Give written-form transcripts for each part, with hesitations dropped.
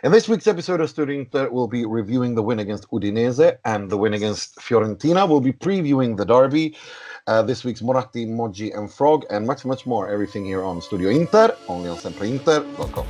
In this week's episode of Studio Inter, we'll be reviewing the win against Udinese and the win against Fiorentina. We'll be previewing the derby, this week's Moratti, Moggi and Frog, and much, much more. Everything here on Studio Inter, only on SempreInter.com.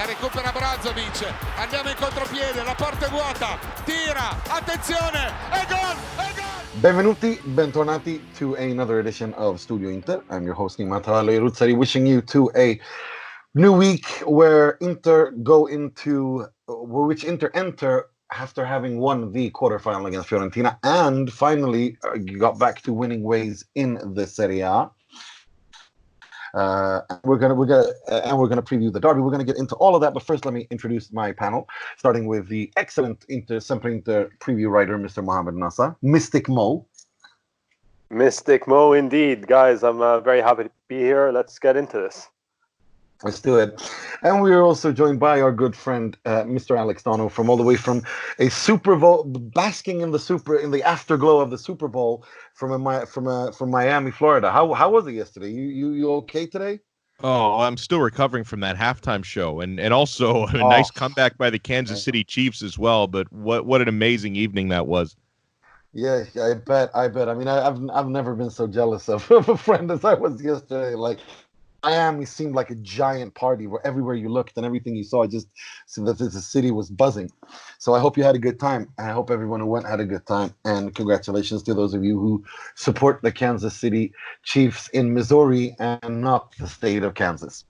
Recupera Brozovic, andiamo in contropiede, la porta è vuota, tira, attenzione, e gol, e gol! Benvenuti, bentornati to another edition of Studio Inter. I'm your host Nima, Tavallaey, wishing you to a new week where Inter enter after having won the quarterfinal against Fiorentina and finally got back to winning ways in the Serie A. We're gonna preview the derby. We're gonna get into all of that, but first let me introduce my panel, starting with the excellent SempreInter preview writer, Mr. Mohamed Nassar, Mystic Mo. Mystic Mo, indeed, guys. I'm very happy to be here. Let's get into this. Let's do it. And we are also joined by our good friend, Mr. Alex Donno, from all the way from a Super Bowl, basking in the afterglow of the Super Bowl from Miami, Florida. How was it yesterday? You okay today? Oh, I'm still recovering from that halftime show, and also a nice comeback by the Kansas City Chiefs as well. But what an amazing evening that was. Yeah, I bet. I mean, I've never been so jealous of a friend as I was yesterday. Like, Miami seemed like a giant party where everywhere you looked and everything you saw, just so that the city was buzzing. So I hope you had a good time. I hope everyone who went had a good time. And congratulations to those of you who support the Kansas City Chiefs in Missouri and not the state of Kansas.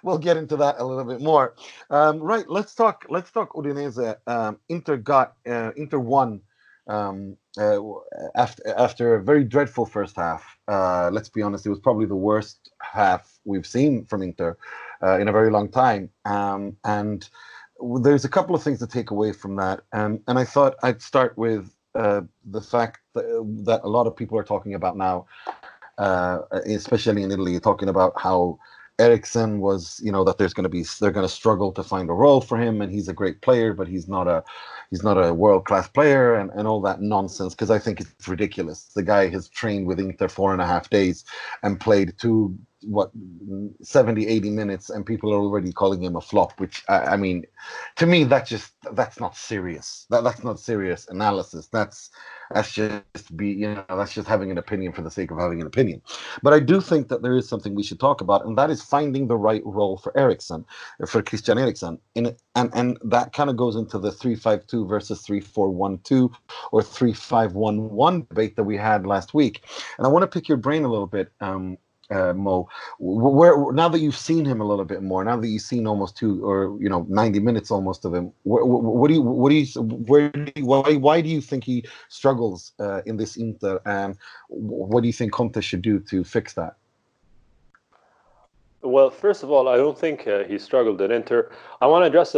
We'll get into that a little bit more. Right, let's talk Udinese. Inter won. After a very dreadful first half. Let's be honest, it was probably the worst half we've seen from Inter in a very long time. And there's a couple of things to take away from that. And I thought I'd start with the fact that a lot of people are talking about now, especially in Italy, talking about how Eriksen was, that they're going to struggle to find a role for him, and he's a great player, but he's not a world-class player, and all that nonsense, because I think it's ridiculous. The guy has trained with Inter 4.5 days and played 70, 80 minutes, and people are already calling him a flop, which, I mean, to me, that's not serious. That's not serious analysis. That's just having an opinion for the sake of having an opinion. But I do think that there is something we should talk about, and that is finding the right role for Christian Eriksen. And that kind of goes into the 3-5-2 versus 3-4-1-2 or 3-5-1-1 debate that we had last week. And I want to pick your brain a little bit, Mo, where now that you've seen him a little bit more, now that you've seen almost 90 minutes almost of him, why do you think he struggles in this Inter, and what do you think Conte should do to fix that? Well, first of all, I don't think he struggled at Inter. I want to address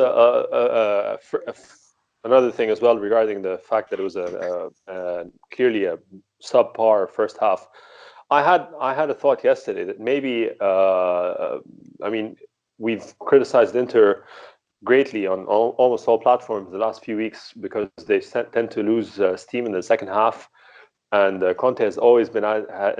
another thing as well regarding the fact that it was clearly a subpar first half. I had a thought yesterday that maybe, we've criticized Inter greatly on almost all platforms the last few weeks because they tend to lose steam in the second half, and Conte has always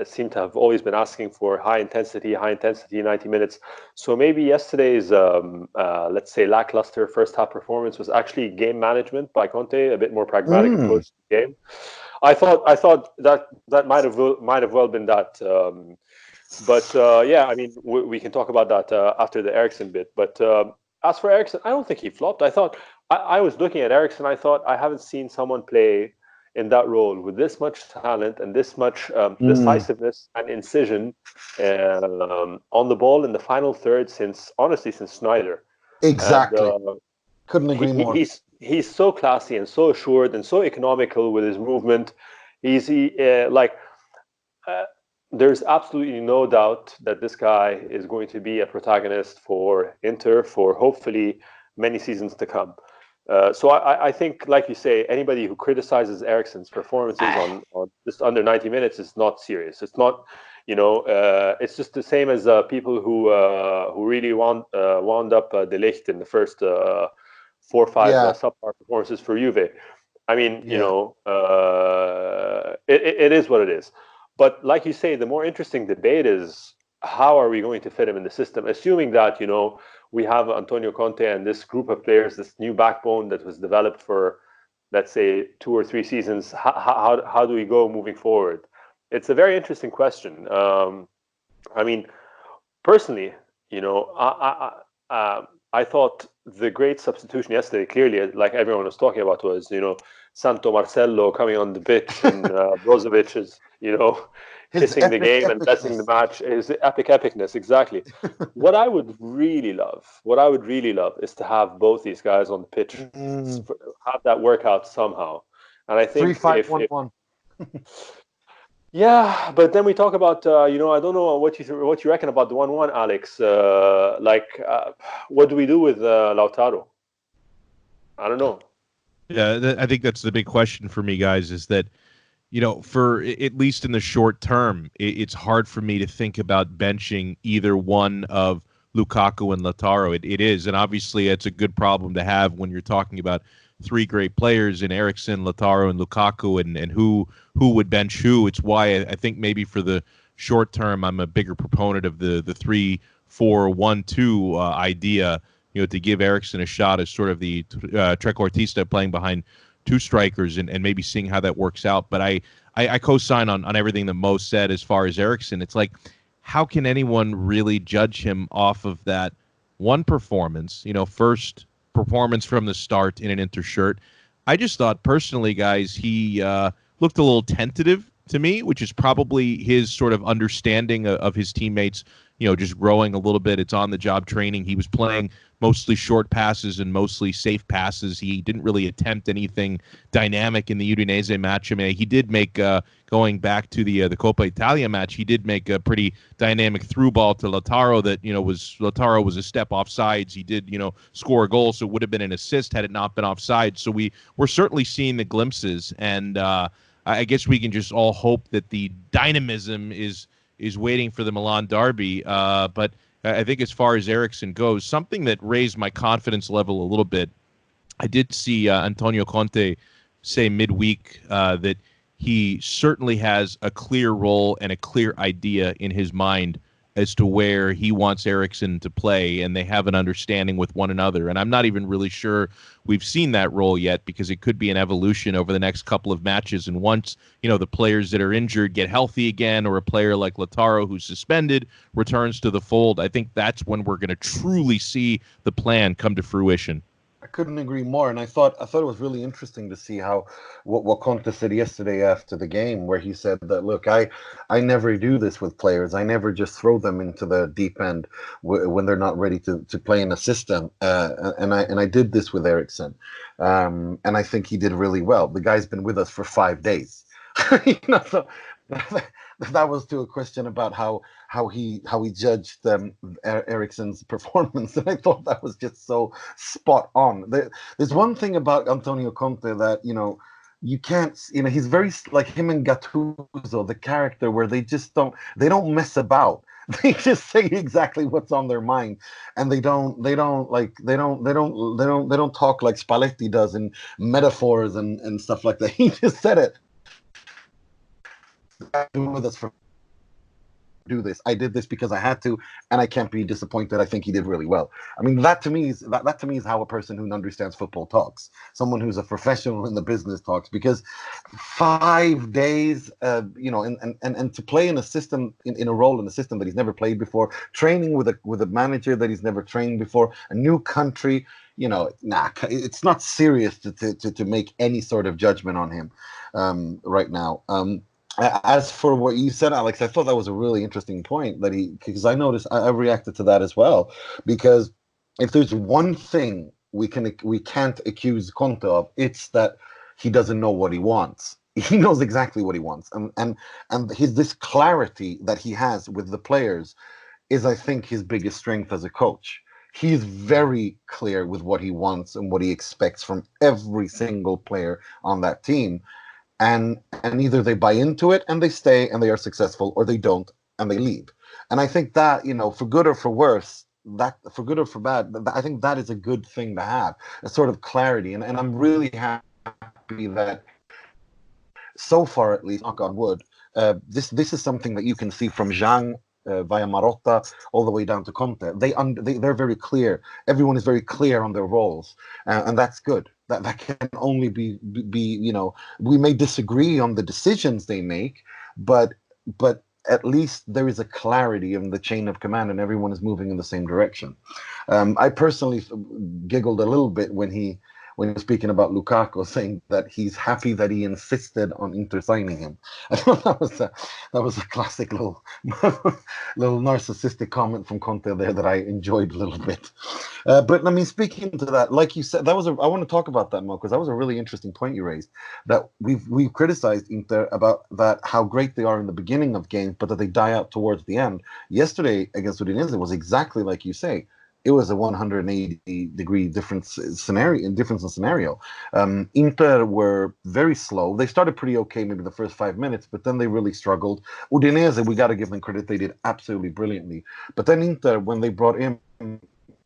seemed to have always been asking for high intensity 90 minutes. So maybe yesterday's let's say lackluster first half performance was actually game management by Conte, a bit more pragmatic approach to the game. I thought that might have well been that, we can talk about that after the Eriksen bit. But as for Eriksen, I don't think he flopped. I thought I was looking at Eriksen. I thought I haven't seen someone play in that role with this much talent and this much decisiveness and incision on the ball in the final third since Sneijder. Exactly. Couldn't agree more. He's so classy and so assured and so economical with his movement. There's absolutely no doubt that this guy is going to be a protagonist for Inter for hopefully many seasons to come. So I think, like you say, anybody who criticizes Eriksen's performances on just under 90 minutes is not serious. It's not, it's just the same as people who really wound up De Ligt in the first 4 or 5 subpar performances for Juve. I mean, it is what it is. But like you say, the more interesting debate is, how are we going to fit him in the system? Assuming that, we have Antonio Conte and this group of players, this new backbone that was developed for, let's say, 2 or 3 seasons. How do we go moving forward? It's a very interesting question. I mean, personally, I thought the great substitution yesterday, clearly, like everyone was talking about, was, Santo Marcello coming on the pitch and Brozovic is, kissing the game and blessing the match. Is epicness, exactly. What I would really love is to have both these guys on the pitch, have that work out somehow. And I think 3-5-1-1. Yeah, but then we talk about, I don't know what you reckon about the 1-1, Alex. What do we do with Lautaro? I don't know. Yeah, I think that's the big question for me, guys, is that, for at least in the short term, it's hard for me to think about benching either one of Lukaku and Lautaro. It is, and obviously it's a good problem to have when you're talking about 3 great players in Eriksen, Lautaro, and Lukaku, and who would bench who. It's why I think maybe for the short term, I'm a bigger proponent of the 3-4-1-2 idea. To give Eriksen a shot as sort of the trequartista playing behind 2 strikers and maybe seeing how that works out. But I co-sign on everything that Mo said as far as Eriksen. It's like, how can anyone really judge him off of that one performance? First performance from the start in an Inter shirt. I just thought personally, guys, he looked a little tentative to me, which is probably his sort of understanding of his teammates, just growing a little bit. It's on the job training. He was playing mostly short passes and mostly safe passes. He didn't really attempt anything dynamic in the Udinese match. I mean, he did make, going back to the Coppa Italia match, he did make a pretty dynamic through ball to Lautaro that, Lautaro was a step off sides. He did, score a goal, so it would have been an assist had it not been offside. So we're certainly seeing the glimpses, and I guess we can just all hope that the dynamism is waiting for the Milan derby. But I think as far as Eriksen goes, something that raised my confidence level a little bit, I did see Antonio Conte say midweek that he certainly has a clear role and a clear idea in his mind as to where he wants Eriksen to play, and they have an understanding with one another. And I'm not even really sure we've seen that role yet, because it could be an evolution over the next couple of matches. And once, the players that are injured get healthy again, or a player like Lautaro who's suspended returns to the fold, I think that's when we're going to truly see the plan come to fruition. I couldn't agree more, and I thought it was really interesting to see how what Conte said yesterday after the game, where he said that, look, I never do this with players. I never just throw them into the deep end when they're not ready to play in a system, and I did this with Eriksen, and I think he did really well. The guy's been with us for 5 days, so that was to a question about how he judged Eriksen's performance, and I thought that was just so spot on. There's one thing about Antonio Conte that you can't, he's very like him and Gattuso, the character where they don't mess about. They just say exactly what's on their mind, and they don't talk like Spalletti does in metaphors and stuff like that. He just said it. With us for do this. I did this because I had to, and I can't be disappointed. I think he did really well. I mean, that to me is how a person who understands football talks. Someone who's a professional in the business talks. Because 5 days, and to play in a system, in a role in a system that he's never played before, training with a manager that he's never trained before, a new country. It's not serious to make any sort of judgment on him right now. As for what you said, Alex, I thought that was a really interesting point because I noticed I reacted to that as well. Because if there's one thing we can't accuse Conte of, it's that he doesn't know what he wants. He knows exactly what he wants, and this clarity that he has with the players is, I think, his biggest strength as a coach. he's very clear with what he wants and what he expects from every single player on that team. And either they buy into it and they stay and they are successful, or they don't and they leave. And I think that, for good or for worse, that for good or for bad, I think that is a good thing to have, a sort of clarity. And I'm really happy that so far, at least, knock on wood, this is something that you can see from Zhang via Marotta all the way down to Conte. They're very clear. Everyone is very clear on their roles, and that's good. That can only be we may disagree on the decisions they make, but at least there is a clarity in the chain of command, and everyone is moving in the same direction. I personally giggled a little bit when he was speaking about Lukaku, saying that he's happy that he insisted on Inter signing him. I thought that was a classic little narcissistic comment from Conte there that I enjoyed a little bit. But I mean, speaking to that, like you said, I want to talk about that, Mo, because that was a really interesting point you raised. That we've criticized Inter about that, how great they are in the beginning of games, but that they die out towards the end. Yesterday against Udinese was exactly like you say. It was a 180-degree difference in scenario. Inter were very slow. They started pretty okay, maybe the first 5 minutes, but then they really struggled. Udinese, we got to give them credit, they did absolutely brilliantly. But then Inter, when they brought in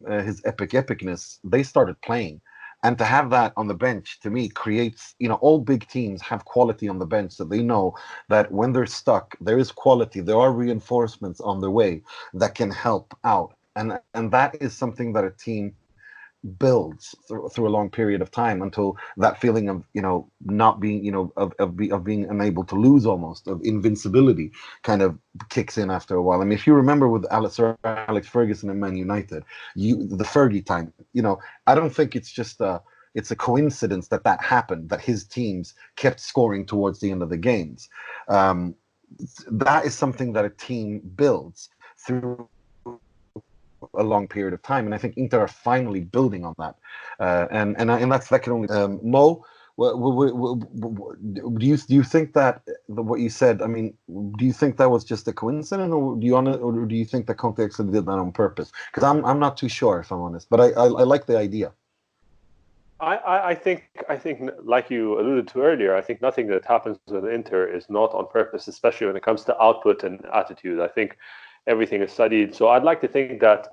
his epicness, they started playing. And to have that on the bench, to me, creates, all big teams have quality on the bench, so they know that when they're stuck, there is quality, there are reinforcements on their way that can help out. And that is something that a team builds through a long period of time, until that feeling of not being of being unable to lose, almost of invincibility, kind of kicks in after a while. I mean, if you remember with Sir Alex Ferguson and Man United, the Fergie time, I don't think it's just it's a coincidence that happened, that his teams kept scoring towards the end of the games. That is something that a team builds through a long period of time, and I think Inter are finally building on that, and that can only Mo. Do you think that what you said? I mean, do you think that was just a coincidence, or do you think that Conte actually did that on purpose? Because I'm not too sure, if I'm honest, but I like the idea. I think like you alluded to earlier, I think nothing that happens with Inter is not on purpose, especially when it comes to output and attitude. I think everything is studied. So I'd like to think that,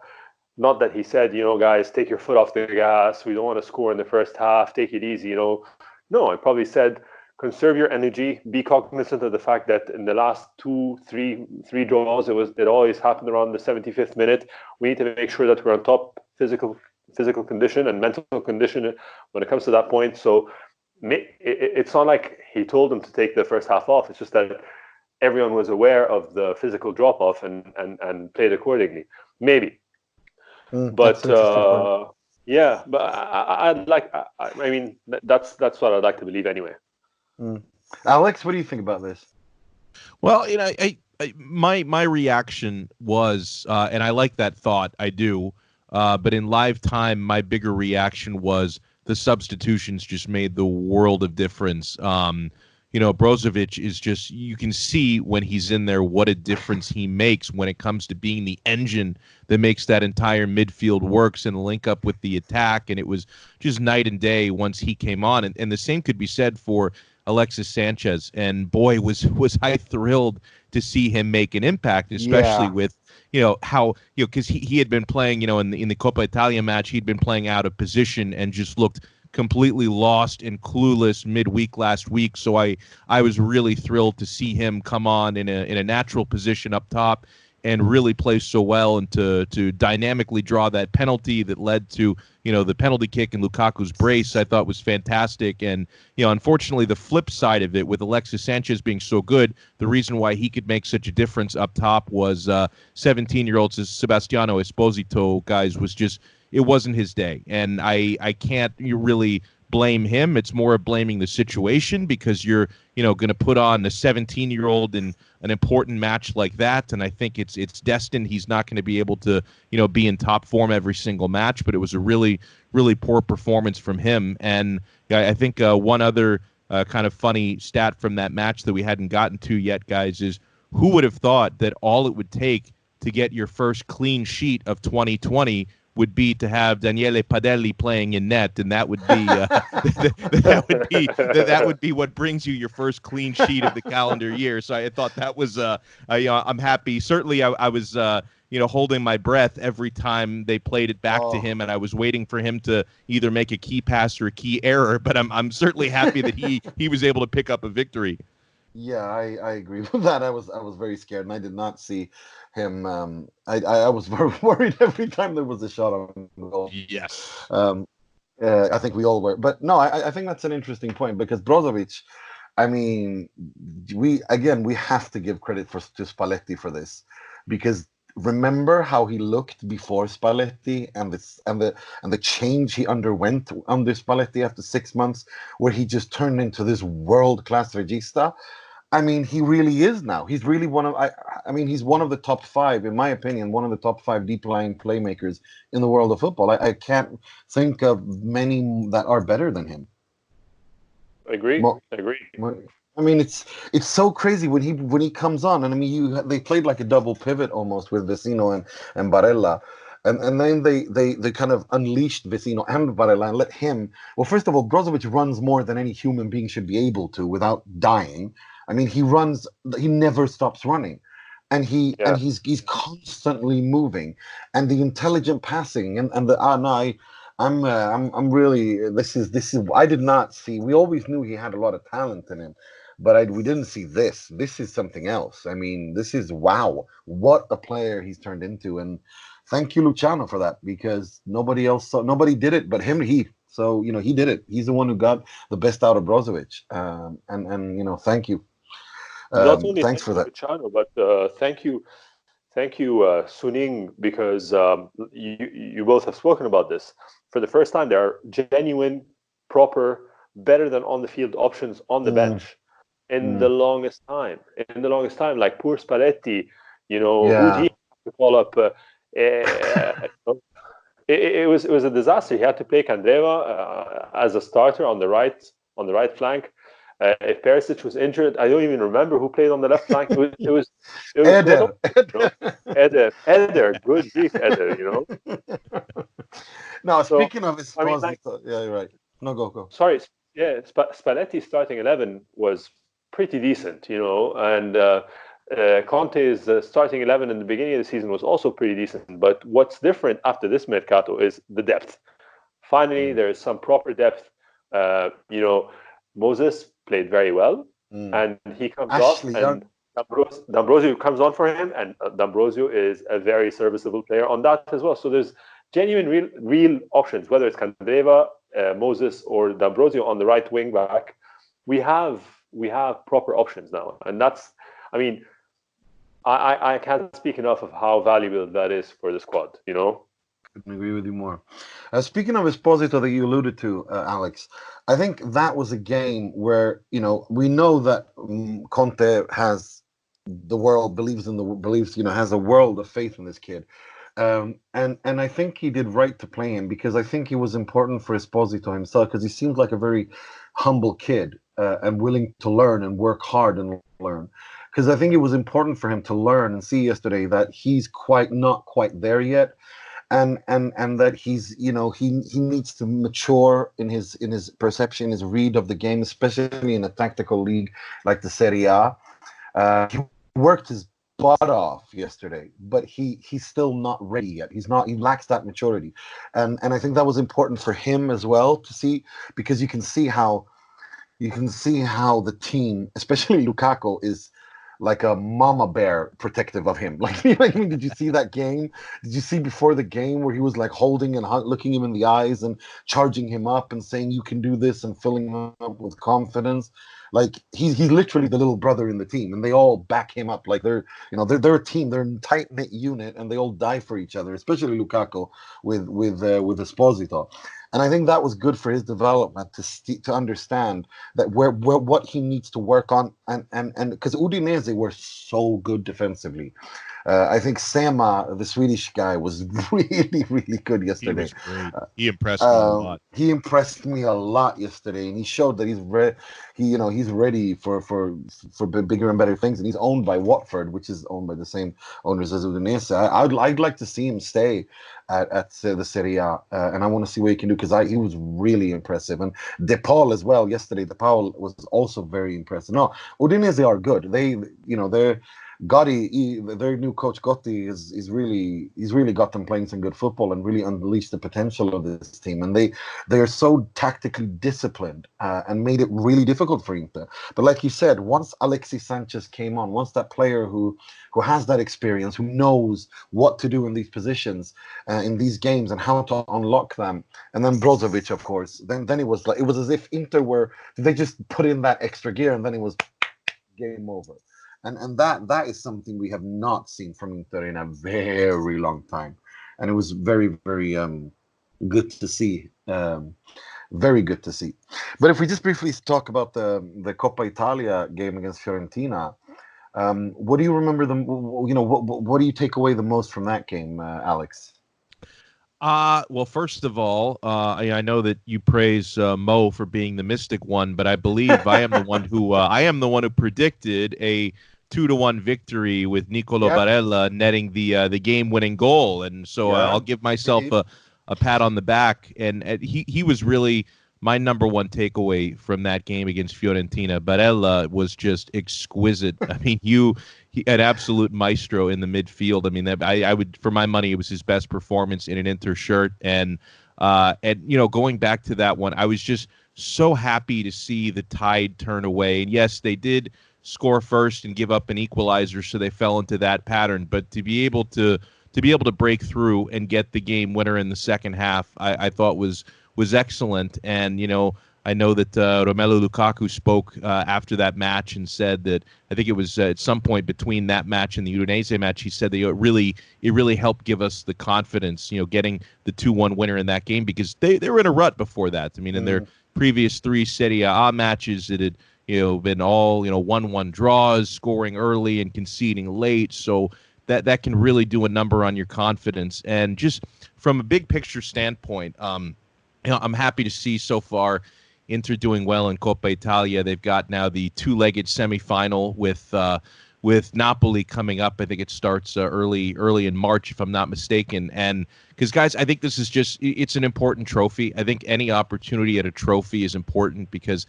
not that he said, guys, take your foot off the gas, we don't want to score in the first half, take it easy, No, I probably said, conserve your energy, be cognizant of the fact that in the last three draws, it always happened around the 75th minute. We need to make sure that we're on top physical condition and mental condition when it comes to that point. So it's not like he told them to take the first half off. It's just that everyone was aware of the physical drop-off and played accordingly. Maybe. But yeah, but I mean, that's what I'd like to believe anyway. Alex, what do you think about this? Well, my reaction was, and I like that thought, I do, but in live time, my bigger reaction was the substitutions just made the world of difference. Brozovic is just, you can see when he's in there what a difference he makes when it comes to being the engine that makes that entire midfield works and link up with the attack. And it was just night and day once he came on. And the same could be said for Alexis Sanchez. And boy, was I thrilled to see him make an impact, especially with, how, because he had been playing, in the Coppa Italia match, he'd been playing out of position and just looked completely lost and clueless midweek last week. So I was really thrilled to see him come on in a natural position up top and really play so well, and to dynamically draw that penalty that led to, the penalty kick and Lukaku's brace, I thought was fantastic. And, unfortunately, the flip side of it, with Alexis Sanchez being so good, the reason why he could make such a difference up top was 17-year-old Sebastiano Esposito, guys, was just, it wasn't his day. And I can't really blame him. It's more of blaming the situation, because you're, going to put on a 17-year-old in an important match like that. And I think it's destined. He's not going to be able to, be in top form every single match, but it was a really, really poor performance from him. And I think one other kind of funny stat from that match that we hadn't gotten to yet, guys, is who would have thought that all it would take to get your first clean sheet of 2020 would be to have Daniele Padelli playing in net, and that would be that would be what brings you your first clean sheet of the calendar year. So I thought that was I'm happy. Certainly, I was holding my breath every time they played it back to him, and I was waiting for him to either make a key pass or a key error. But I'm certainly happy that he was able to pick up a victory. Yeah, I agree with that. I was very scared, and I did not see him. I was very worried every time there was a shot on goal. Yes. I think we all were. But no, I think that's an interesting point, because Brozovic, I mean, we have to give credit to Spalletti for this, because remember how he looked before Spalletti, and the change he underwent under Spalletti after 6 months, where he just turned into this world-class regista. I mean, he really is now. He's really he's one of the top 5, in my opinion, one of the top 5 deep-lying playmakers in the world of football. I can't think of many that are better than him. Agree. I mean, it's so crazy when he comes on, and I mean, they played like a double pivot almost with Vecino and Barella, and then they kind of unleashed Vecino and Barella and let him. Well, first of all, Brozovic runs more than any human being should be able to without dying. I mean, he never stops running, and he's constantly moving, and the intelligent passing and the I'm really this is I did not see. We always knew he had a lot of talent in him, but we didn't see this. This is something else. I mean, this is wow, what a player he's turned into, and thank you, Luciano, for that, because nobody did it but him. So he did it. He's the one who got the best out of Brozovic, and thank you. Not only thanks for that, Luciano, but thank you, Suning, because you both have spoken about this. For the first time, there are genuine, proper, better than on the field options on the bench in the longest time. Like poor Spalletti, who he had to call up. It was a disaster. He had to play Candreva as a starter on the right flank. If Perisic was injured, I don't even remember who played on the left flank. It was Eder. Eder, good grief, Eder. No, speaking of Esposito, yeah, you're right. No, go. Sorry, yeah, Spalletti's starting 11 was pretty decent, and Conte's starting 11 in the beginning of the season was also pretty decent. But what's different after this mercato is the depth. Finally, there is some proper depth. Moses played very well, and he comes off, and D'Ambrosio comes on for him, and D'Ambrosio is a very serviceable player on that as well. So there's genuine, real options, whether it's Candreva, Moses, or D'Ambrosio on the right wing back. We have proper options now, and that's, I mean, I can't speak enough of how valuable that is for the squad. Couldn't agree with you more. Speaking of Esposito that you alluded to, Alex, I think that was a game where we know that Conte has has a world of faith in this kid, and I think he did right to play him, because I think it was important for Esposito himself, because he seems like a very humble kid and willing to learn and work hard and learn. Because I think it was important for him to learn and see yesterday that he's not quite there yet. And that he's he needs to mature in his perception, his read of the game, especially in a tactical league like the Serie A. He worked his butt off yesterday, but he's still not ready yet. He lacks that maturity, and I think that was important for him as well to see, because you can see how the team, especially Lukaku, is like a mama bear protective of him. Like, did you see that game? Did you see before the game where he was like holding and looking him in the eyes and charging him up and saying, you can do this, and filling him up with confidence? Like, he's literally the little brother in the team, and they all back him up. Like, they're a team, they're a tight-knit unit, and they all die for each other, especially Lukaku with Esposito. And I think that was good for his development to understand that where what he needs to work on, and because Udinese were so good defensively, I think Sama, the Swedish guy, was really, really good He yesterday. was great. He impressed me a lot. He impressed me a lot yesterday, and he showed that he's ready for bigger and better things. And he's owned by Watford, which is owned by the same owners as Udinese. I'd like to see him stay at the Serie A, and I want to see what he can do because he was really impressive. And De Paul as well yesterday. De Paul was also very impressive. No, Udinese are good. They're Gotti, their new coach Gotti, he's really got them playing some good football and really unleashed the potential of this team. And they are so tactically disciplined and made it really difficult for Inter. But like you said, once Alexis Sanchez came on, once that player who has that experience, who knows what to do in these positions, in these games, and how to unlock them, and then Brozovic, of course, then it was as if Inter they just put in that extra gear, and then it was game over. And that is something we have not seen from Inter in a very long time, and it was very, very good to see. Very good to see. But if we just briefly talk about the Coppa Italia game against Fiorentina, what do you remember what do you take away the most from that game, Alex? Well, first of all, I know that you praise Mo for being the mystic one, but I believe I am the one who predicted a 2-1 victory with Nicolo Barella netting the game-winning goal, and so I'll give myself a pat on the back. And he was really my number one takeaway from that game against Fiorentina. Barella was just exquisite. I mean, he an absolute maestro in the midfield. I mean, I would, for my money, it was his best performance in an Inter shirt. And going back to that one, I was just so happy to see the tide turn away. And yes, they did score first and give up an equalizer, so they fell into that pattern. But to be able to break through and get the game winner in the second half, I thought was excellent. And I know that Romelu Lukaku spoke after that match and said that, I think it was at some point between that match and the Udinese match, he said that it really helped give us the confidence, getting the 2-1 winner in that game, because they were in a rut before that. I mean, in their previous 3 Serie A matches, it had been all 1-1 draws, scoring early and conceding late. So that can really do a number on your confidence. And just from a big picture standpoint, I'm happy to see so far Inter doing well in Coppa Italia. They've got now the 2-legged semifinal with Napoli coming up. I think it starts early in March, if I'm not mistaken. And because, guys, I think this is it's an important trophy. I think any opportunity at a trophy is important, because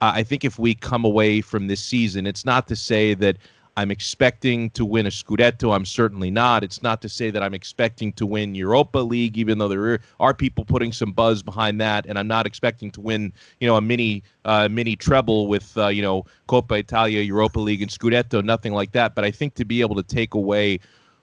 I think if we come away from this season, it's not to say that I'm expecting to win a Scudetto. I'm certainly not. It's not to say that I'm expecting to win Europa League, even though there are people putting some buzz behind that. And I'm not expecting to win, a mini treble with, Coppa Italia, Europa League, and Scudetto, nothing like that. But I think to be able to take away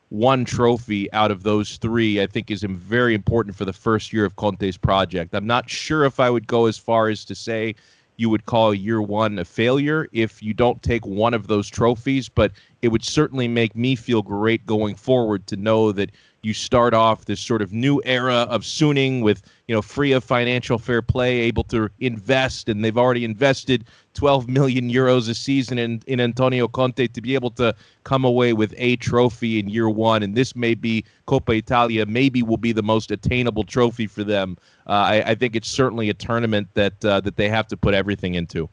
one trophy out of those 3, I think is very important for the first year of Conte's project. I'm not sure if I would go as far as to say you would call year 1 a failure if you don't take one of those trophies, but it would certainly make me feel great going forward to know that you start off this sort of new era of Suning with, free of financial fair play, able to invest, and they've already invested 12 million euros a season in Antonio Conte, to be able to come away with a trophy in year 1. And this may be Coppa Italia, maybe will be the most attainable trophy for them. I think it's certainly a tournament that they have to put everything into.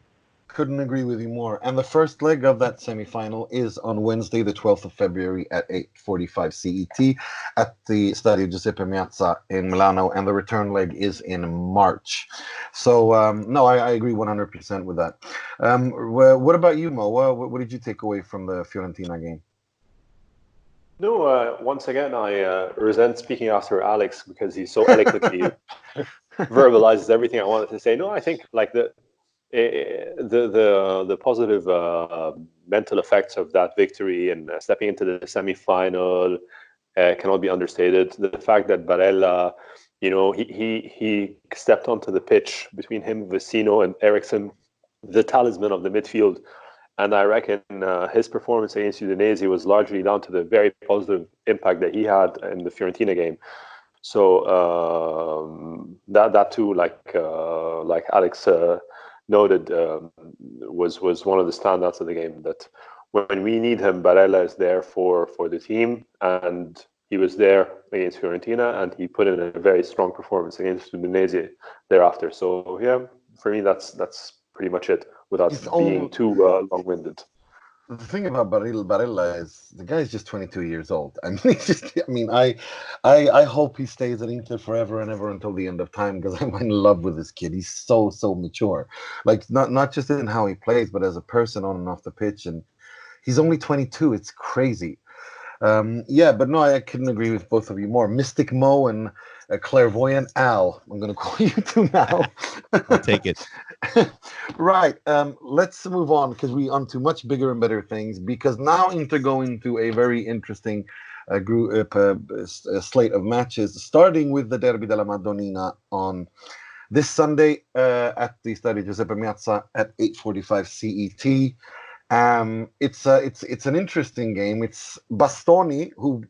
Couldn't agree with you more. And the first leg of that semifinal is on Wednesday, the 12th of February at 8:45 CET at the Stadio Giuseppe Meazza in Milano, and the return leg is in March. So, no, I agree 100% with that. What about you, Mo? What did you take away from the Fiorentina game? No, once again, I resent speaking after Alex, because he so eloquently verbalizes everything I wanted to say. No, I think like the positive mental effects of that victory and stepping into the semifinal cannot be understated. The fact that Barella, he stepped onto the pitch between him, Vecino, and Eriksen, the talisman of the midfield. And I reckon his performance against Udinese was largely down to the very positive impact that he had in the Fiorentina game. So that too, like Alex noted, was one of the standouts of the game. That when we need him, Barella is there for the team, and he was there against Fiorentina, and he put in a very strong performance against Udinese thereafter. So yeah, for me, that's pretty much it, without being too long-winded. The thing about Barella is the guy's just 22 years old. I mean, he's just. I mean, I hope he stays at Inter forever and ever until the end of time, because I'm in love with this kid. He's so mature, like not just in how he plays, but as a person on and off the pitch. And he's only 22. It's crazy. Yeah, but no, I couldn't agree with both of you more. Mystic Mo and Clairvoyant Al. I'm going to call you two now. I'll take it. Right. Let's move on, because we on to much bigger and better things. Because now Inter go into a very interesting slate of matches, starting with the Derby della Madonnina on this Sunday at the Stadio Giuseppe Meazza at 8:45 CET. It's an interesting game. It's Bastoni, who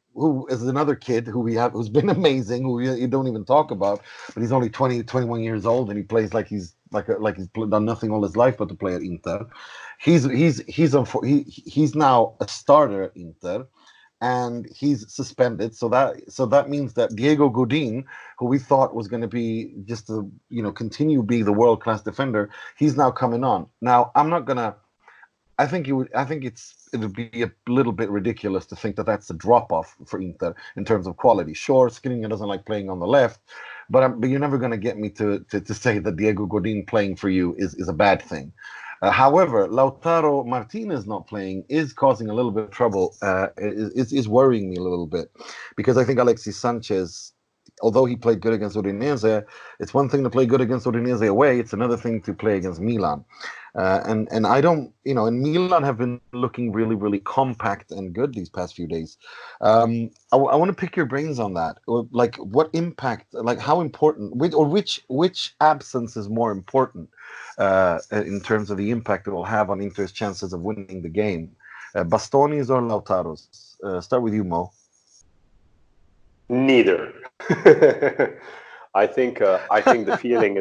is another kid who's been amazing, who you don't even talk about, but he's only 21 years old, and he plays like he's done nothing all his life but to play at Inter. He's now a starter at Inter, and he's suspended. So that means that Diego Godin, who we thought was going to be just to continue being the world class defender, he's now coming on. Now I'm not gonna. I think it would be a little bit ridiculous to think that that's a drop off for Inter in terms of quality. Sure, Skriniar doesn't like playing on the left, but you're never going to get me to say that Diego Godin playing for you is a bad thing. However, Lautaro Martinez not playing is causing a little bit of trouble. Is worrying me a little bit, because I think Alexis Sanchez, although he played good against Udinese, it's one thing to play good against Udinese away. It's another thing to play against Milan. And I don't, and Milan have been looking really, really compact and good these past few days. I want to pick your brains on that. Like, what impact, like how important, which absence is more important in terms of the impact it will have on Inter's chances of winning the game? Bastoni's or Lautaro's? Start with you, Mo. Neither. I think the feeling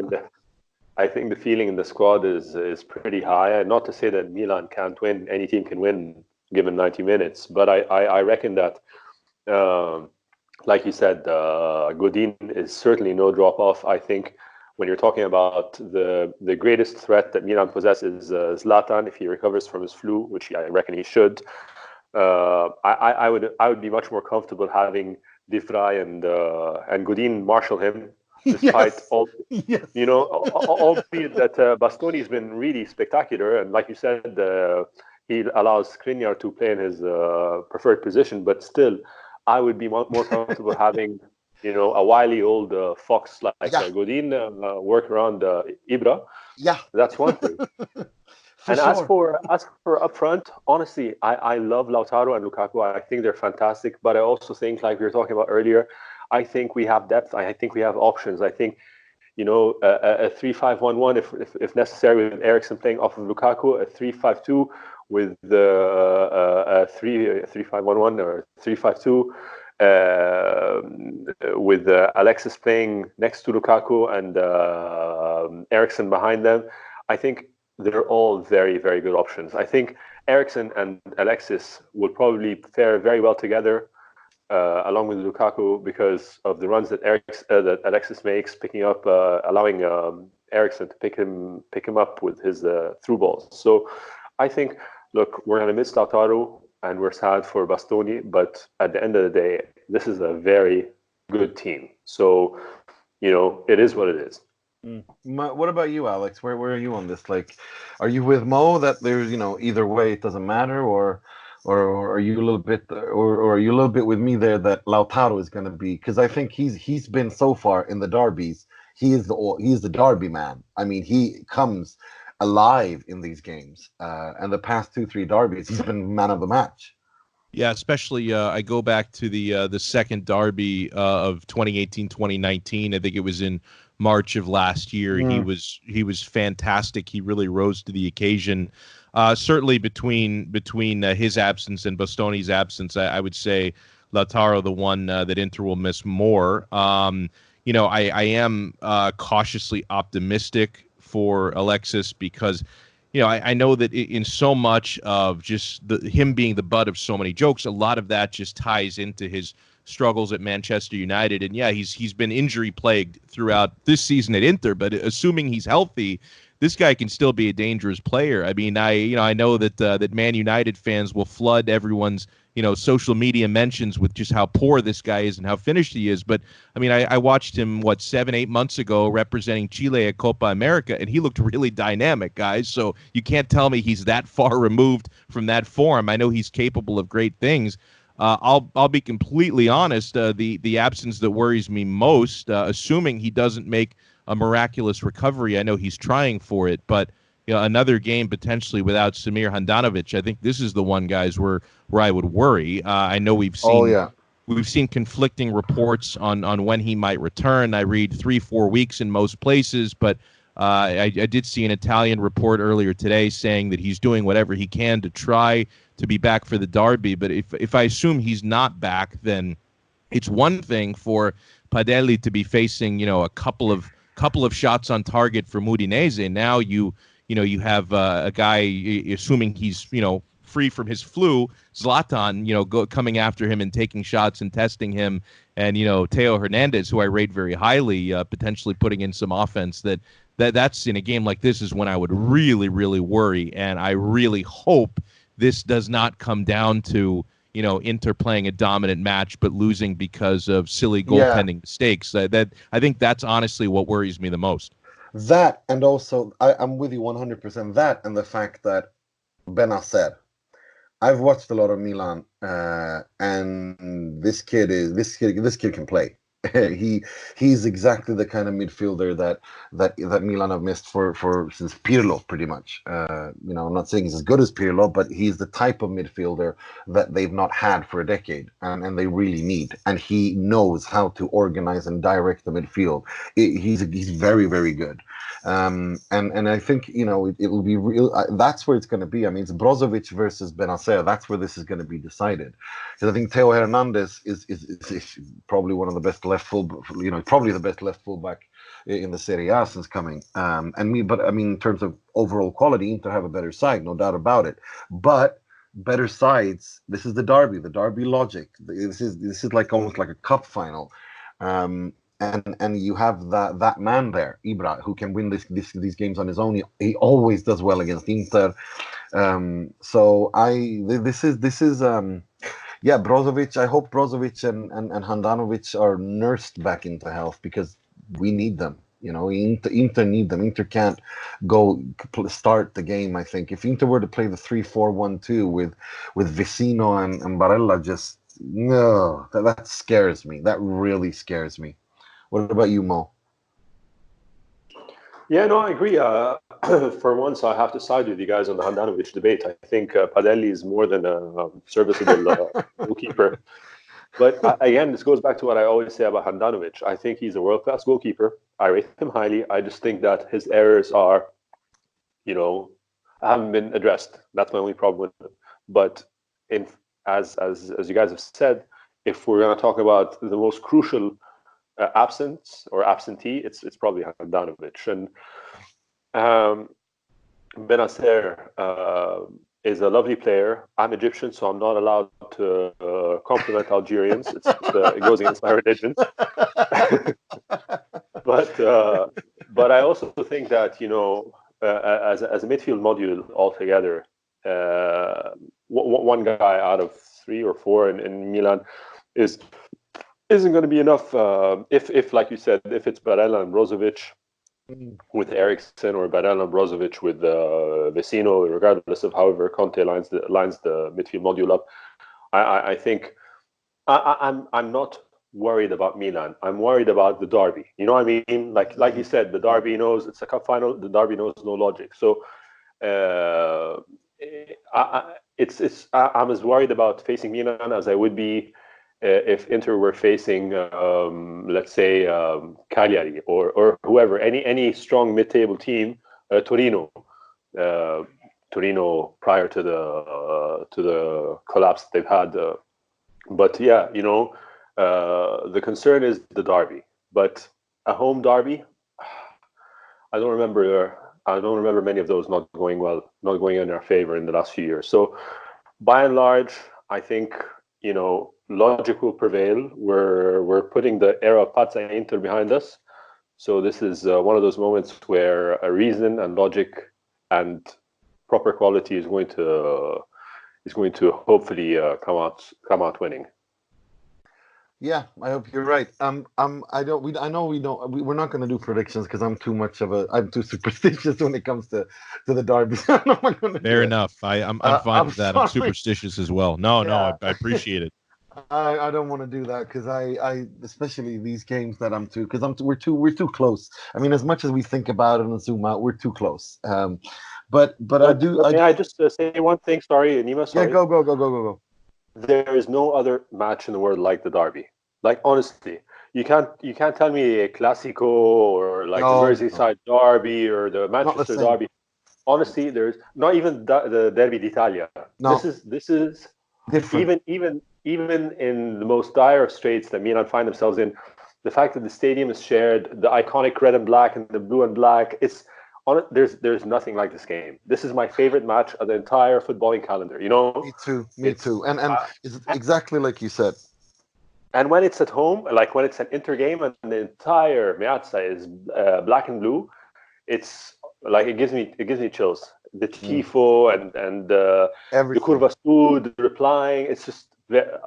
in the squad is pretty high. Not to say that Milan can't win; any team can win given 90 minutes. But I reckon that, like you said, Godin is certainly no drop off. I think when you're talking about the greatest threat that Milan possesses, Zlatan, if he recovers from his flu, which I reckon he should, I would be much more comfortable having De Vrij and Godin marshal him, despite all, albeit that Bastoni has been really spectacular, and like you said, he allows Skriniar to play in his preferred position. But still, I would be more comfortable having a wily old fox like Godin work around Ibra. Yeah, that's one thing. And sure. as for up front, honestly, I love Lautaro and Lukaku. I think they're fantastic, but I also think, like we were talking about earlier, I think we have depth. I think we have options. I think, a 3-5-1-1 if necessary, with Eriksen playing off of Lukaku, a 3-5-2 with a 3-5-1-1 or 3-5-2 with Alexis playing next to Lukaku and Eriksen behind them. I think they're all very, very good options. I think Eriksen and Alexis will probably fare very well together, along with Lukaku, because of the runs that that Alexis makes, picking up, allowing Eriksen to pick him up with his through balls. So I think, look, we're going to miss Lautaro and we're sad for Bastoni, but at the end of the day, this is a very good team. So, it is what it is. What about you, Alex? Where are you on this? Like, are you with Mo that there's either way it doesn't matter, or are you a little bit, or are you a little bit with me there that Lautaro is going to be? Because I think he's been so far in the derbies. He is the derby man. I mean, he comes alive in these games, and the past 2-3 derbies, he's been man of the match. Yeah, especially I go back to the second derby of 2018-2019. I think it was in March of last year. He was fantastic. He really rose to the occasion. Certainly between his absence and Bastoni's absence, I would say Lautaro the one that Inter will miss more. I am cautiously optimistic for Alexis because, I know that in so much of just him being the butt of so many jokes, a lot of that just ties into his struggles at Manchester United. And yeah, he's been injury plagued throughout this season at Inter, but assuming he's healthy, this guy can still be a dangerous player. I mean, I know that Man United fans will flood everyone's social media mentions with just how poor this guy is and how finished he is. But I mean, I watched him 7-8 months ago representing Chile at Copa America, and he looked really dynamic, guys. So you can't tell me he's that far removed from that form. I know he's capable of great things. I'll be completely honest. The absence that worries me most, assuming he doesn't make a miraculous recovery. I know he's trying for it, but another game potentially without Samir Handanovic. I think this is the one, guys, where I would worry. I know we've seen conflicting reports on when he might return. I read 3-4 weeks in most places, but I did see an Italian report earlier today saying that he's doing whatever he can to try to be back for the derby. But if I assume he's not back, then it's one thing for Padelli to be facing a couple of shots on target from Udinese. Now you have a guy, assuming he's free from his flu, Zlatan, coming after him and taking shots and testing him, and Theo Hernandez, who I rate very highly, potentially putting in some offense. That's in a game like this is when I would really, really worry, and I really hope this does not come down to Inter playing a dominant match but losing because of silly goaltending mistakes. That I think that's honestly what worries me the most. That, and also I'm with you 100%. That and the fact that Nassar. I've watched a lot of Milan, and this kid can play. He's exactly the kind of midfielder that Milan have missed for since Pirlo, pretty much. I'm not saying he's as good as Pirlo, but he's the type of midfielder that they've not had for a decade, and they really need. And he knows how to organize and direct the midfield. He's very, very good. And I think it will be real. That's where it's going to be. I mean, it's Brozovic versus Benacer. That's where this is going to be decided. Because I think Theo Hernandez is probably one of the best probably the best left fullback in the Serie A since coming. But I mean, in terms of overall quality, Inter have a better side, no doubt about it. But better sides. This is the derby logic. This is like almost like a cup final. And you have that man there, Ibra, who can win these games on his own. He always does well against Inter. Brozovic. I hope Brozovic and Handanovic are nursed back into health, because we need them. Inter need them. Inter can't go start the game. I think if Inter were to play the 3-4-1-2 with Vecino and Barella, that scares me. That really scares me. What about you, Mo? Yeah, no, I agree. For once, I have to side with you guys on the Handanovic debate. I think Padelli is more than a serviceable goalkeeper. But again, this goes back to what I always say about Handanovic. I think he's a world-class goalkeeper. I rate him highly. I just think that his errors are, haven't been addressed. That's my only problem with him. But as you guys have said, if we're going to talk about the most crucial absence or absentee, it's probably Handanovic. And Benacer is a lovely player. I'm Egyptian, so I'm not allowed to compliment Algerians. It goes against my religion. But I also think that as a midfield module altogether, one guy out of 3 or 4 in Milan isn't going to be enough. If like you said, if it's Barella and Brozovic with Eriksen, or Barella and Brozovic with Vecino, regardless of however Conte lines the midfield module up, I think I'm not worried about Milan. I'm worried about the derby. You know what I mean? Like you said, the derby knows it's a cup final. The derby knows no logic. So I'm as worried about facing Milan as I would be if Inter were facing, let's say, Cagliari or whoever, any strong mid-table team, Torino prior to the collapse that they've had. But yeah, the concern is the derby. But a home derby, I don't remember. I don't remember many of those not going well, not going in our favor in the last few years. So by and large, I think, logic will prevail. We're putting the era of Pazza Inter behind us. So this is one of those moments where a reason and logic and proper quality is going to hopefully come out winning. Yeah, I hope you're right. I know we don't. We're not going to do predictions because I'm too superstitious when it comes to the derby. Fair enough. I'm fine with that. Sorry. I'm superstitious as well. No, I appreciate it. I don't want to do that because I especially these games that we're too close. I mean, as much as we think about it and zoom out, we're too close. But May I just say one thing? Sorry, Nima. Sorry. Yeah, go. There is no other match in the world like the derby. Like, honestly, you can't tell me a Classico or like the Merseyside derby or the Manchester derby. Honestly, there's not even the Derby d'Italia. No. This is different. Even in the most dire of straits that Milan find themselves in, the fact that the stadium is shared, the iconic red and black and the blue and black, there's nothing like this game. This is my favorite match of the entire footballing calendar. Me too. And it's exactly like you said. And when it's at home, like when it's an Inter game and the entire Piazza is black and blue, it's like it gives me chills. The tifo and the Curva Sud replying. It's just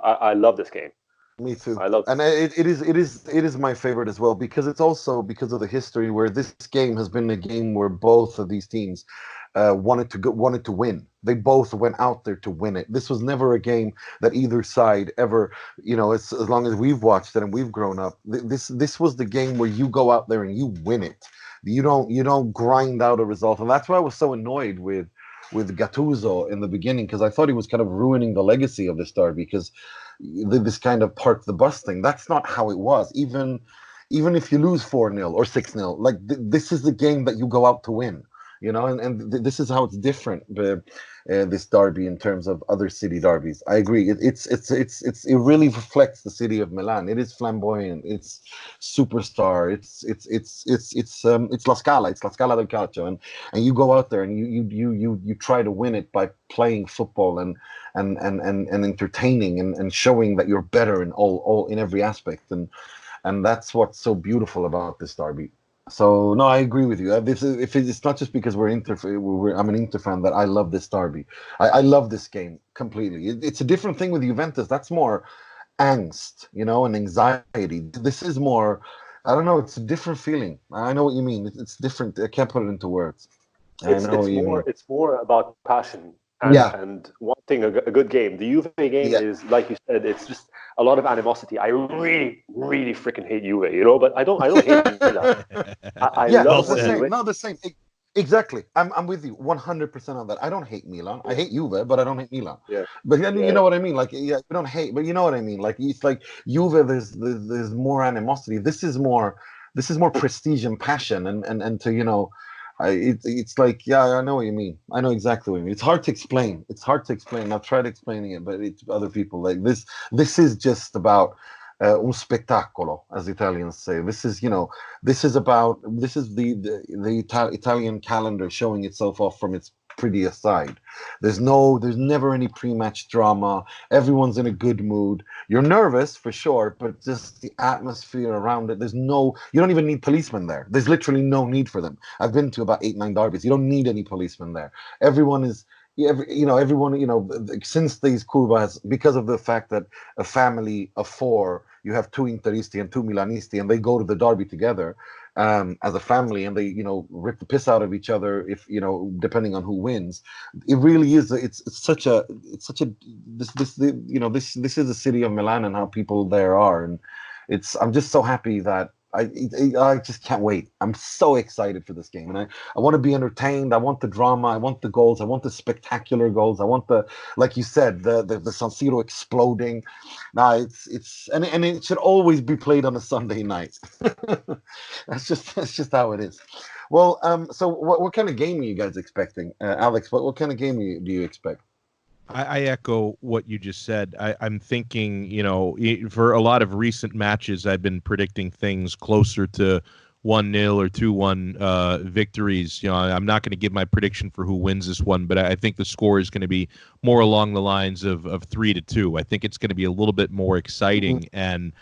I love this game. Me too. I love, and it is my favorite as well because it's also because of the history where this game has been a game where both of these teams wanted to win. They both went out there to win it. This was never a game that either side ever, as long as we've watched it and we've grown up. This was the game where you go out there and you win it. You don't grind out a result, and that's why I was so annoyed with Gattuso in the beginning because I thought he was kind of ruining the legacy of this derby because this kind of park the bus thing. That's not how it was. Even if you lose 4-0 or 6-0, like this is the game that you go out to win. And this is how it's different. This derby in terms of other city derbies. I agree. It really reflects the city of Milan. It is flamboyant. It's superstar. It's La Scala. It's La Scala del Calcio. And you go out there and you try to win it by playing football and entertaining and showing that you're better in all in every aspect. And that's what's so beautiful about this derby. So no, I agree with you. It's not just because I'm an Inter fan that I love this derby. I love this game completely. It's a different thing with Juventus. That's more angst, and anxiety. This is more, I don't know. It's a different feeling. I know what you mean. It's different. I can't put it into words. It's more about passion. And one thing, a good game. The Juve game is, like you said, it's just a lot of animosity. I really, really freaking hate Juve, but I don't hate Milan. I love the same. Exactly. I'm with you 100% on that. I don't hate Milan. I hate Juve, but I don't hate Milan. Yeah. But you know what I mean? Like, we don't hate, but you know what I mean? Like, it's like Juve, there's more animosity. This is more prestige and passion and to, it's like, I know what you mean. I know exactly what you mean. It's hard to explain. I've tried explaining it, but it's other people. Like this is just about un spettacolo, as Italians say. This is the Italian calendar showing itself off from its prettiest side. There's never any pre-match drama. Everyone's in a good mood. You're nervous for sure, but just the atmosphere around it. You don't even need policemen there. There's literally no need for them. I've been to about 8-9 derbies. You don't need any policemen there. Everyone, since these curvas, because of the fact that a family of 4, you have 2 Interisti and 2 Milanisti, and they go to the derby together as a family, and they rip the piss out of each other if depending on who wins. It really is. This is the city of Milan and how people there are, and I'm just so happy that. I just can't wait. I'm so excited for this game, and I want to be entertained. I want the drama. I want the goals. I want the spectacular goals. I want like you said, the San Siro exploding. Now and it should always be played on a Sunday night. That's just how it is. Well, so what kind of game are you guys expecting, Alex? What kind of game do you expect? I echo what you just said. I'm thinking, for a lot of recent matches, I've been predicting things closer to 1-0 or 2-1 victories. I'm not going to give my prediction for who wins this one, but I think the score is going to be more along the lines of 3-2. I think it's going to be a little bit more exciting, and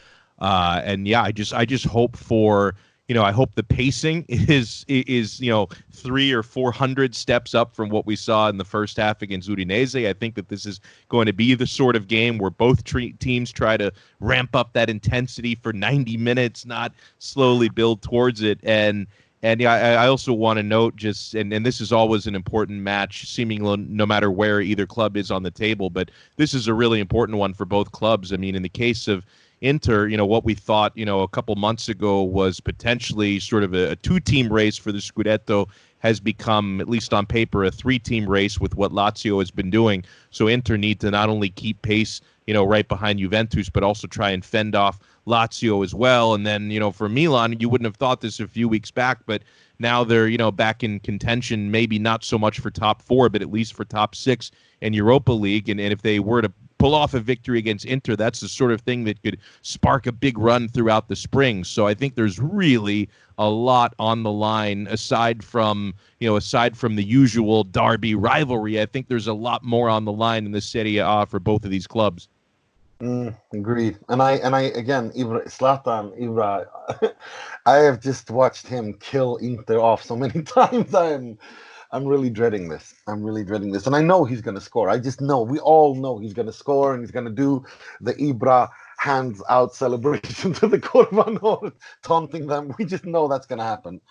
yeah, I just hope for. I hope the pacing is 300 or 400 steps up from what we saw in the first half against Udinese. I think that this is going to be the sort of game where both teams try to ramp up that intensity for 90 minutes, not slowly build towards it. And yeah, I also want to note and this is always an important match, seemingly no matter where either club is on the table, but this is a really important one for both clubs. I mean, in the case of Inter, what we thought, a couple months ago was potentially sort of a two-team race for the Scudetto has become, at least on paper, a three-team race with what Lazio has been doing. So Inter need to not only keep pace, right behind Juventus, but also try and fend off Lazio as well. And then, for Milan, you wouldn't have thought this a few weeks back, but now they're, back in contention, maybe not so much for top four, but at least for top six in Europa League. And if they were to pull off a victory against Inter, that's the sort of thing that could spark a big run throughout the spring. So I think there's really a lot on the line aside from the usual derby rivalry. I think there's a lot more on the line in the Serie A for both of these clubs. Agreed. And I again, Zlatan Ibrahimovic, I have just watched him kill Inter off so many times. I'm really dreading this. And I know he's going to score. I just know. We all know he's going to score, and he's going to do the Ibra hands out celebration to the Corvano, taunting them. We just know that's going to happen.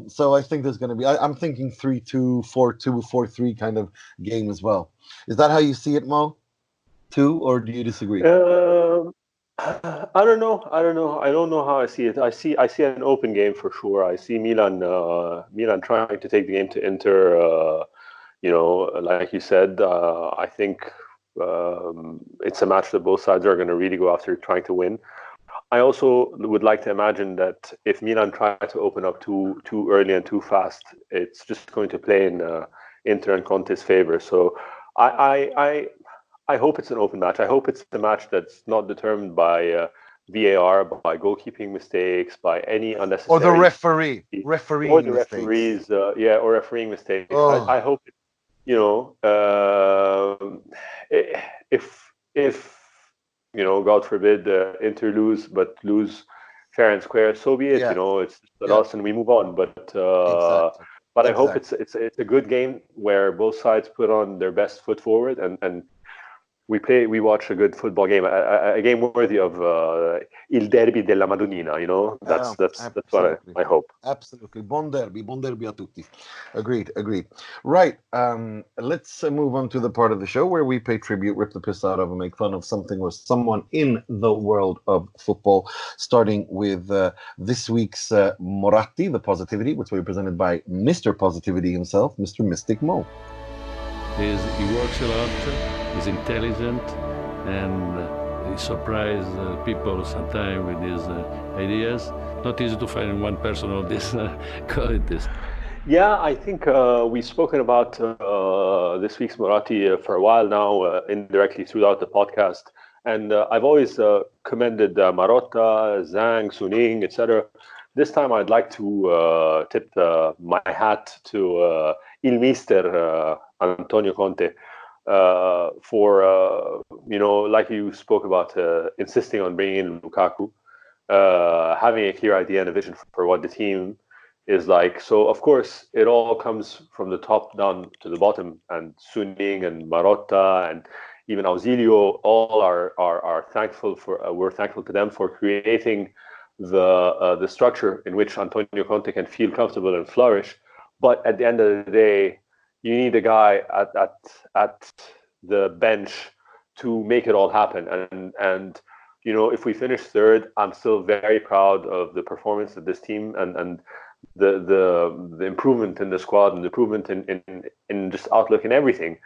So I think there's going to be, I'm thinking 3-2, 4-2, 4-3 kind of game as well. Is that how you see it, Mo? Too, or do you disagree? I don't know. I don't know how I see it. I see an open game for sure. I see Milan trying to take the game to Inter. Like you said, I think it's a match that both sides are going to really go after trying to win. I also would like to imagine that if Milan try to open up too early and too fast, it's just going to play in Inter and Conte's favor. So I hope it's an open match. I hope it's a match that's not determined by VAR, by goalkeeping mistakes, by any unnecessary... Or the refereeing referees, or refereeing mistakes. Oh. I hope, if God forbid, Inter lose fair and square, so be it. Yeah. It's a loss and we move on. But exactly. I hope it's a good game where both sides put on their best foot forward and we watch a good football game, a game worthy of Il Derby della Madonnina. That's what I hope. Absolutely, buon derby a tutti. Agreed. Right, let's move on to the part of the show where we pay tribute, rip the piss out of, and make fun of something or someone in the world of football. Starting with this week's Moratti, the Positivity, which will be presented by Mr. Positivity himself, Mr. Mystic Mo. He works a lot. He's intelligent, and he surprises people sometimes with his ideas. Not easy to find one person of this qualities. Yeah, I think we've spoken about this week's Moratti for a while now, indirectly throughout the podcast. And I've always commended Marotta, Zhang, Suning, etc. This time I'd like to tip my hat to Il Mister Antonio Conte. For like you spoke about, insisting on bringing in Lukaku, having a clear idea and a vision for what the team is like. So of course it all comes from the top down to the bottom, and Suning and Marotta and even Ausilio all are thankful for. We're thankful to them for creating the structure in which Antonio Conte can feel comfortable and flourish. But at the end of the day, you need a guy at the bench to make it all happen. And if we finish third, I'm still very proud of the performance of this team and the improvement in the squad and the improvement in just outlook and everything.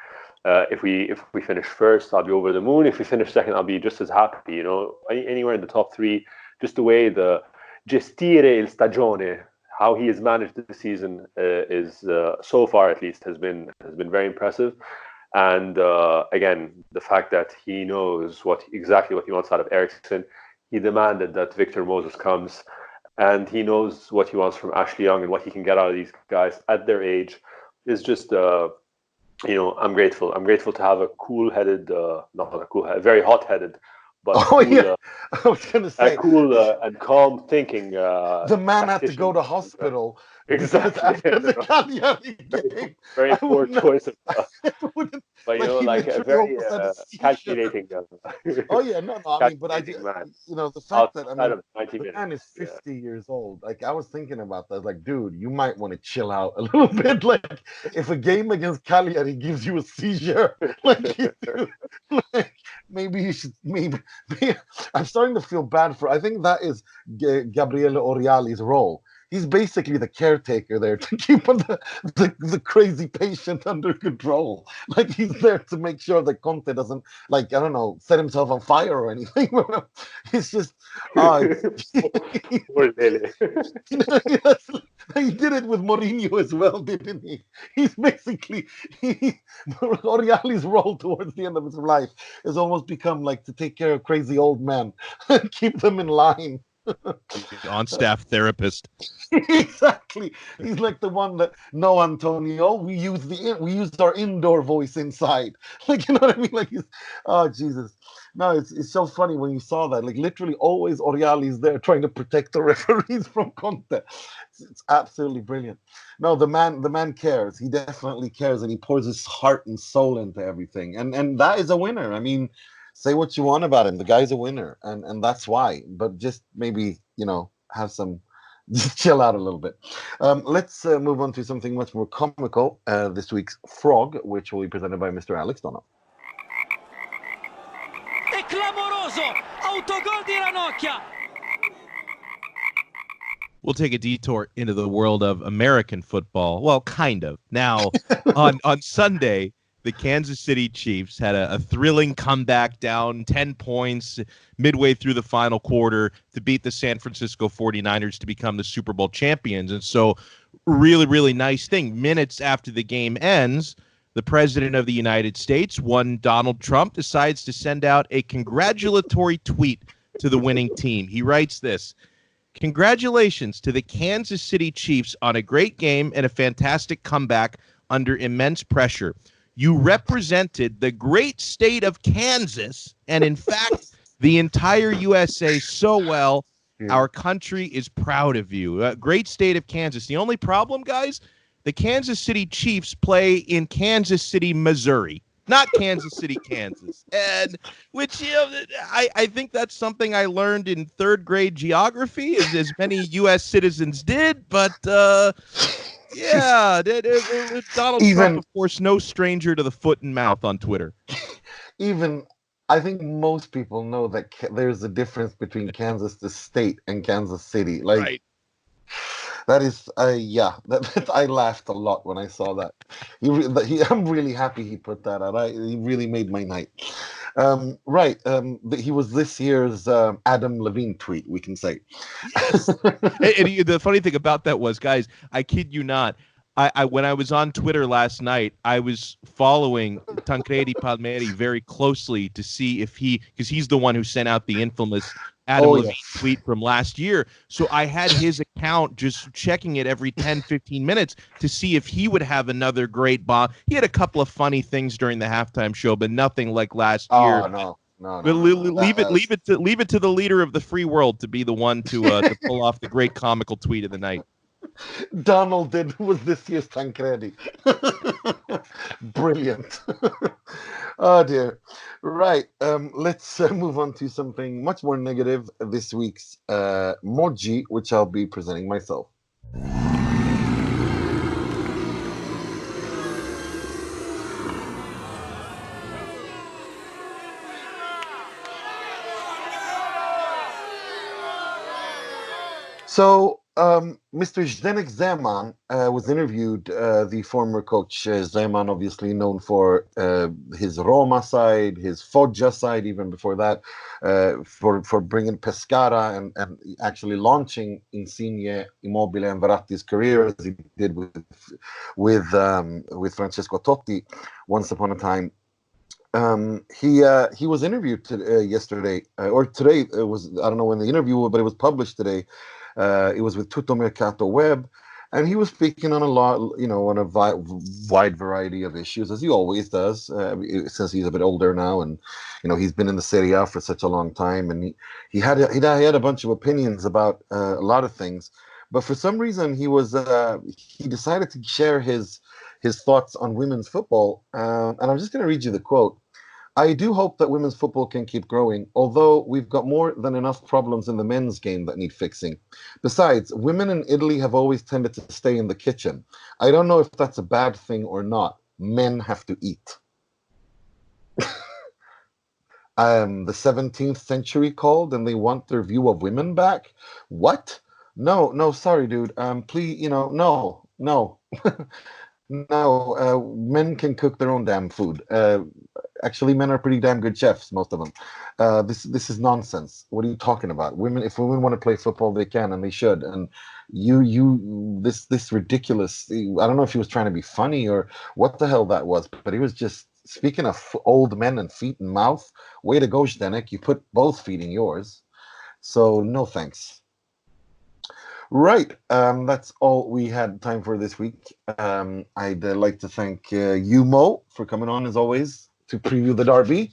If we finish first, I'll be over the moon. If we finish second, I'll be just as happy. Anywhere in the top three, just the way the gestire il stagione, how he has managed this season is so far at least has been very impressive. And again, the fact that he knows exactly what he wants out of Eriksen. He demanded that Victor Moses comes, and he knows what he wants from Ashley Young and what he can get out of these guys at their age. Is just I'm grateful. I'm grateful to have a cool-headed, very hot-headed, but I was gonna say cool and calm thinking. The man had to go to hospital. Exactly. After the Cagliari game, very poor choice of. But he very calculating. Oh yeah, no. I mean, but the fact that the man is 50 years old. Like, I was thinking about that. Like, dude, you might want to chill out a little bit. Like, if a game against Cagliari gives you a seizure, maybe you should. Maybe I'm starting to feel bad for. I think that is Gabriele Oriali's role. He's basically the caretaker there to keep the crazy patient under control. Like, he's there to make sure that Conte doesn't, set himself on fire or anything. It's just, Poor Lele. He did it with Mourinho as well, didn't he? He's basically, Oriali's role towards the end of his life has almost become like to take care of crazy old men and keep them in line. On-staff therapist. Exactly. He's like the one that, no, Antonio, we used our indoor voice inside. Like, you know what I mean? Like, Jesus. No, it's so funny when you saw that. Like, literally always Oriali's there trying to protect the referees from Conte. It's absolutely brilliant. No, the man cares. He definitely cares, and he pours his heart and soul into everything. And that is a winner. I mean, say what you want about him. The guy's a winner, and that's why. But just maybe, have some, just chill out a little bit. Let's move on to something much more comical. This week's Frog, which will be presented by Mr. Alex Donno. È clamoroso! Autogol di Ranocchia! We'll take a detour into the world of American football. Well, kind of. Now, on Sunday, the Kansas City Chiefs had a thrilling comeback down 10 points midway through the final quarter to beat the San Francisco 49ers to become the Super Bowl champions. And so really, really nice thing. Minutes after the game ends, the President of the United States, one Donald Trump, decides to send out a congratulatory tweet to the winning team. He writes this: "Congratulations to the Kansas City Chiefs on a great game and a fantastic comeback under immense pressure. You represented the great state of Kansas, and in fact, the entire USA so well. Our country is proud of you." Great state of Kansas. The only problem, guys, the Kansas City Chiefs play in Kansas City, Missouri, not Kansas City, Kansas. And which, I think that's something I learned in third grade geography, as many U.S. citizens did. But yeah, Donald Trump, of course, no stranger to the foot and mouth on Twitter. I think most people know that there's a difference between Kansas, the state, and Kansas City. Like, right. That is, I laughed a lot when I saw that. I'm really happy he put that out. He really made my night. He was this year's Adam Levine tweet, we can say. Yes. and the funny thing about that was, guys, I kid you not, I when I was on Twitter last night, I was following Tancredi Palmieri very closely to see if because he's the one who sent out the infamous Adam Levine tweet from last year. So I had his account just checking it every 10, 15 minutes to see if he would have another great bomb. He had a couple of funny things during the halftime show, but nothing like last year. No. Leave it to the leader of the free world to be the one to pull off the great comical tweet of the night. Donald was this year's Tancredi. Brilliant. Oh dear. Right. Let's move on to something much more negative. This week's Moggi, which I'll be presenting myself. So, Mr. Zdenek Zeman was interviewed, the former coach Zeman, obviously known for his Roma side, his Foggia side, even before that, for bringing Pescara and actually launching Insigne, Immobile, and Verratti's career, as he did with Francesco Totti once upon a time. He was interviewed yesterday, or today. It was, I don't know when the interview was, but it was published today. It was with Tutto Mercato Web, and he was speaking on a lot, on a wide variety of issues, as he always does, since he's a bit older now, and he's been in the Serie A for such a long time, and he had a bunch of opinions about a lot of things, but for some reason he decided to share his thoughts on women's football, and I'm just going to read you the quote. I do hope that women's football can keep growing, although we've got more than enough problems in the men's game that need fixing. Besides, women in Italy have always tended to stay in the kitchen. I don't know if that's a bad thing or not. Men have to eat. The 17th century called and they want their view of women back? What? No, sorry, dude. Please, no. No, men can cook their own damn food. Actually, men are pretty damn good chefs, most of them. This is nonsense. What are you talking about? If women want to play football, they can and they should. And this ridiculous. I don't know if he was trying to be funny or what the hell that was, but he was just speaking of old men and feet and mouth. Way to go, Zdenek. You put both feet in yours. So no thanks. Right, that's all we had time for this week. I'd like to thank you, Mo, for coming on as always to preview the derby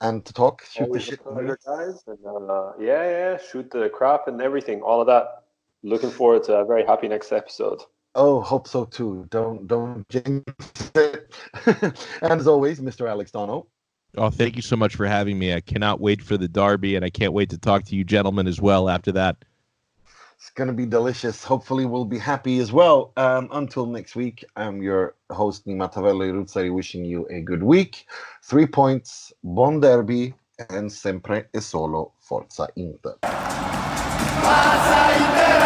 and to shoot the shit. Guys. And, shoot the crap and everything, all of that. Looking forward to a very happy next episode. Oh, hope so too. Don't jinx it. And as always, Mr. Alex Donno. Oh, thank you so much for having me. I cannot wait for the derby, and I can't wait to talk to you gentlemen as well after that. It's going to be delicious. Hopefully, we'll be happy as well. Until next week, I'm your host, Nima Tavallaey, wishing you a good week. 3 points, buon derby, and sempre e solo Forza Inter. Forza Inter,